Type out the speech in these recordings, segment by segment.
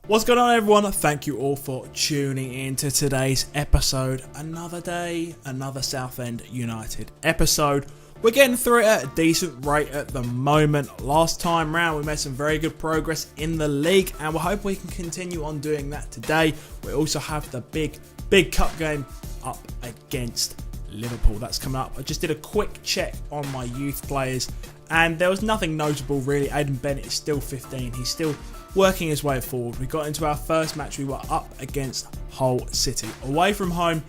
What's going on, everyone? Thank you all for tuning in to today's episode. Another day, another Southend United episode. We're getting through it at a decent rate at the moment. Last time round we made some very good progress in the league and we're hoping we can continue on doing that today. We also have the big cup game up against Liverpool. That's coming up. I just did a quick check on my youth players and there was nothing notable really. Aidan Bennett is still 15. He's still working his way forward. We got into our first match. We were up against Hull City. Away from home.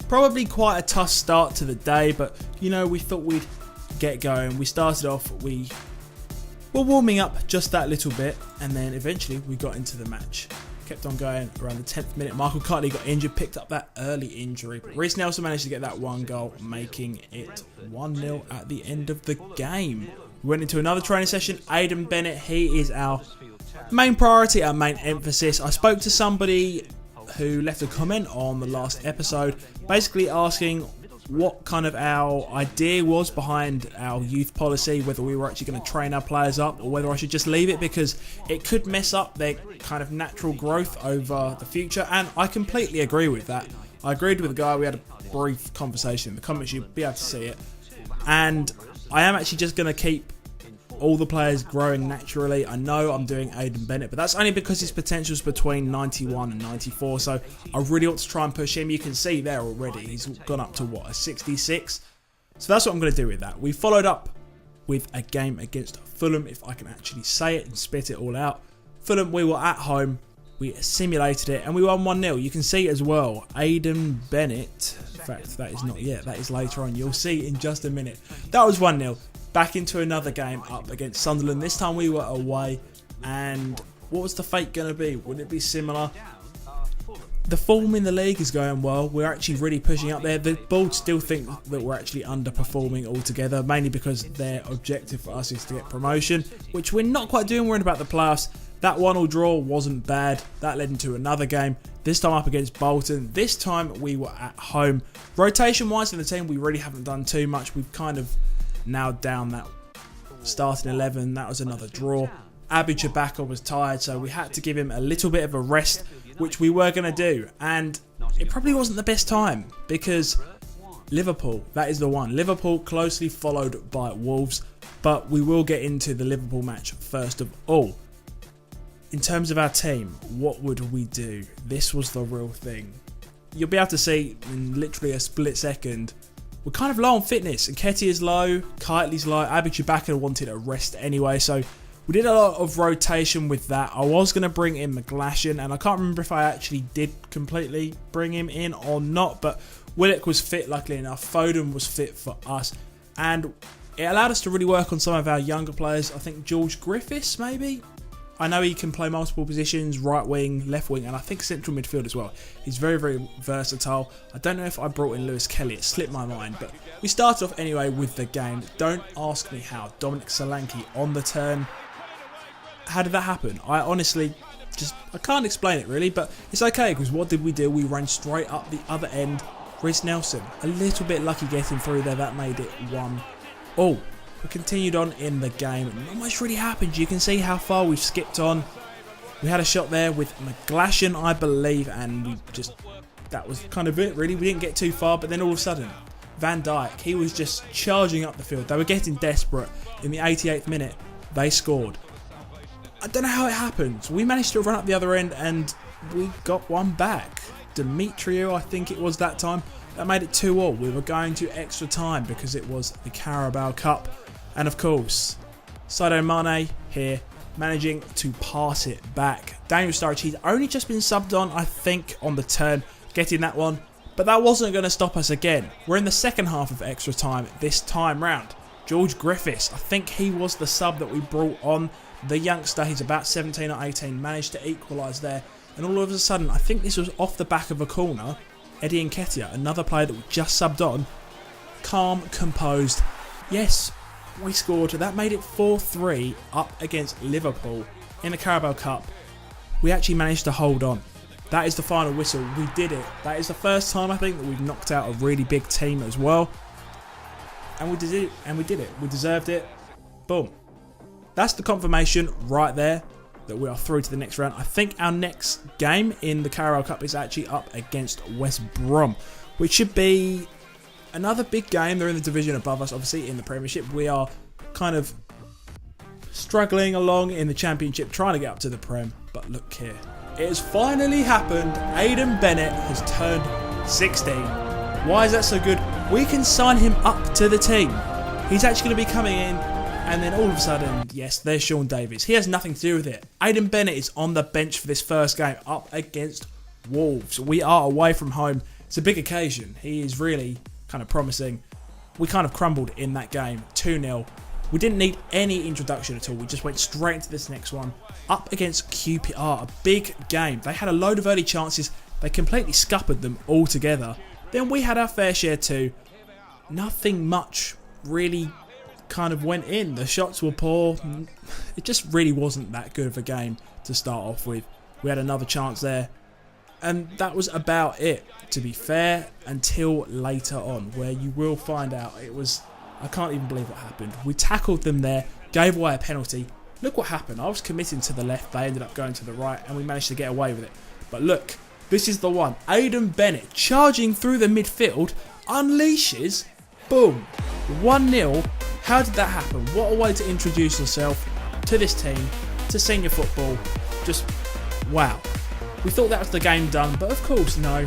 Probably quite a tough start to the day, but you know, we thought we'd get going. We started off, we were warming up just that little bit, and then eventually we got into the match. Kept on going around the 10th minute. Michael Cartley got injured, picked up that early injury. But Reece Nelson managed to get that one goal, making it 1-0 at the end of the game. We went into another training session. Aidan Bennett, he is our main priority, our main emphasis. I spoke to somebody who left a comment on the last episode basically asking what kind of our idea was behind our youth policy, whether we were actually going to train our players up or whether I should just leave it because it could mess up their kind of natural growth over the future, and I completely agree with that. I agreed with the guy. We had a brief conversation in the comments, you'll be able to see it, and I am actually just going to keep all the players growing naturally. I know I'm doing Aidan Bennett, but that's only because his potential is between 91 and 94, so I really want to try and push him. You can see there already, he's gone up to what, a 66? So that's what I'm going to do with that. We followed up with a game against Fulham, if I can actually say it and spit it all out. Fulham, we were at home, we simulated it, and we won 1-0. You can see as well, Aidan Bennett, in fact, that is not yet, that is later on, you'll see in just a minute. That was 1-0. Back into another game up against Sunderland. This time we were away, and what was the fate going to be? Would it be similar? The form in the league is going well. We're actually really pushing up there. The board still think that we're actually underperforming altogether, mainly because their objective for us is to get promotion, which we're not quite doing. We're in about the playoffs. That 1-1 draw wasn't bad. That led into another game, this time up against Bolton. This time we were at home. Rotation-wise in the team, we really haven't done too much. We've kind of nailed down that starting 11. That was another draw. Abi Chewbacca was tired, so we had to give him a little bit of a rest, which we were going to do. And it probably wasn't the best time because Liverpool, that is the one. Liverpool closely followed by Wolves, but we will get into the Liverpool match first of all. In terms of our team, what would we do? This was the real thing. You'll be able to see in literally a split second. We're kind of low on fitness. Nketiah's low, Kiteley's low, Abi Chewbacca wanted a rest anyway, so we did a lot of rotation with that. I was going to bring in McGlashan, and I can't remember if I actually did completely bring him in or not, but Willock was fit, luckily enough. Foden was fit for us, and it allowed us to really work on some of our younger players. I think George Griffiths, maybe? I know he can play multiple positions, right wing, left wing, and I think central midfield as well. He's very, very versatile. I don't know if I brought in Lewis Kelly, it slipped my mind, but we started off anyway with the game. Don't ask me how. Dominic Solanke on the turn. How did that happen? I honestly I can't explain it really, but it's okay because what did we do? We ran straight up the other end. Reece Nelson, a little bit lucky getting through there. That made it 1-0. We continued on in the game. Not much really happened. You can see how far we've skipped on. We had a shot there with McGlashan, I believe, and that was kind of it, really. We didn't get too far, but then all of a sudden, Van Dijk, he was just charging up the field. They were getting desperate. In the 88th minute, they scored. I don't know how it happened. We managed to run up the other end, and we got one back. Demetrio, I think it was that time. That made it 2-2. We were going to extra time because it was the Carabao Cup. And of course, Sadio Mane here, managing to pass it back. Daniel Sturridge, he's only just been subbed on, I think, on the turn, getting that one. But that wasn't going to stop us again. We're in the second half of extra time this time round. George Griffiths, I think he was the sub that we brought on. The youngster, he's about 17 or 18, managed to equalise there. And all of a sudden, I think this was off the back of a corner. Eddie Nketiah, another player that we just subbed on. Calm, composed. Yes, we scored. That made it 4-3 up against Liverpool in the Carabao Cup. We actually managed to hold on. That is the final whistle. We did it. That is the first time, I think, that we've knocked out a really big team as well. And we did it. We deserved it. Boom. That's the confirmation right there. that we are through to the next round. I think our next game in the Carabao Cup is actually up against West Brom, which should be another big game. They're in the division above us, obviously, in the Premiership. We are kind of struggling along in the Championship, trying to get up to the Prem. But look here. It has finally happened. Aidan Bennett has turned 16. Why is that so good? We can sign him up to the team. He's actually going to be coming in, and then all of a sudden, yes, there's Sean Davies. He has nothing to do with it. Aidan Bennett is on the bench for this first game up against Wolves. We are away from home. It's a big occasion. He is really kind of promising. We kind of crumbled in that game, 2-0. We didn't need any introduction at all. We just went straight into this next one. Up against QPR, a big game. They had a load of early chances. They completely scuppered them altogether. Then we had our fair share too. Nothing much really kind of went in. The shots were poor. It just really wasn't that good of a game to start off with. We had another chance there. And that was about it, to be fair, until later on, where you will find out it was... I can't even believe what happened. We tackled them there, gave away a penalty. Look what happened. I was committing to the left. They ended up going to the right, and we managed to get away with it. But look, this is the one. Aidan Bennett charging through the midfield, unleashes, boom, 1-0. How did that happen? What a way to introduce yourself to this team, to senior football. Just, wow. We thought that was the game done, but of course, no.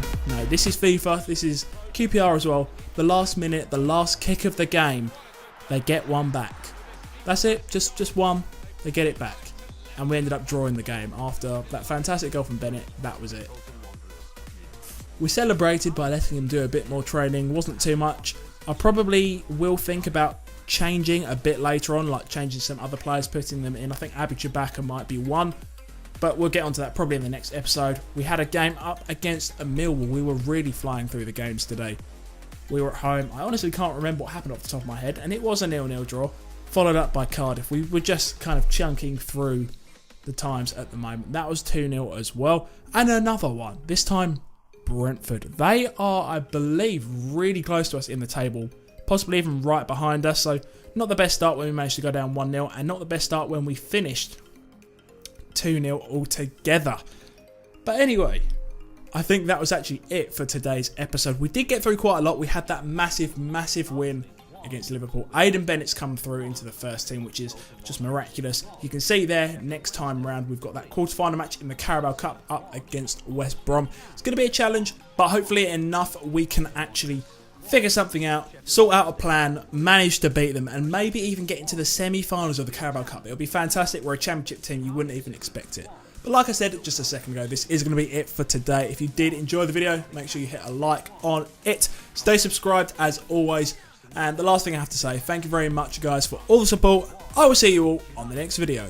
This is FIFA, this is QPR as well. The last minute, the last kick of the game, they get one back. That's it, just one, they get it back. And we ended up drawing the game after that fantastic goal from Bennett. That was it. We celebrated by letting him do a bit more training, wasn't too much. I probably will think about changing a bit later on, like changing some other players, putting them in. I think Abi Chewbacca might be one. But we'll get onto that probably in the next episode. We had a game up against a Millwall. We were really flying through the games today. We were at home. I honestly can't remember what happened off the top of my head. And it was a 0-0 draw, followed up by Cardiff. We were just kind of chunking through the times at the moment. That was 2-0 as well. And another one. This time, Brentford. They are, I believe, really close to us in the table. Possibly even right behind us. So not the best start when we managed to go down 1-0. And not the best start when we finished 2-0 altogether. But anyway, I think that was actually it for today's episode. We did get through quite a lot. We had that massive win against Liverpool. Aidan Bennett's come through into the first team, which is just miraculous. You can see there, next time round, we've got that quarter-final match in the Carabao Cup up against West Brom. It's going to be a challenge, but hopefully enough we can actually figure something out, sort out a plan, manage to beat them, and maybe even get into the semi-finals of the Carabao Cup. It'll be fantastic. We're a championship team. You wouldn't even expect it. But like I said just a second ago, this is going to be it for today. If you did enjoy the video, make sure you hit a like on it. Stay subscribed as always. And the last thing I have to say, thank you very much guys for all the support. I will see you all on the next video.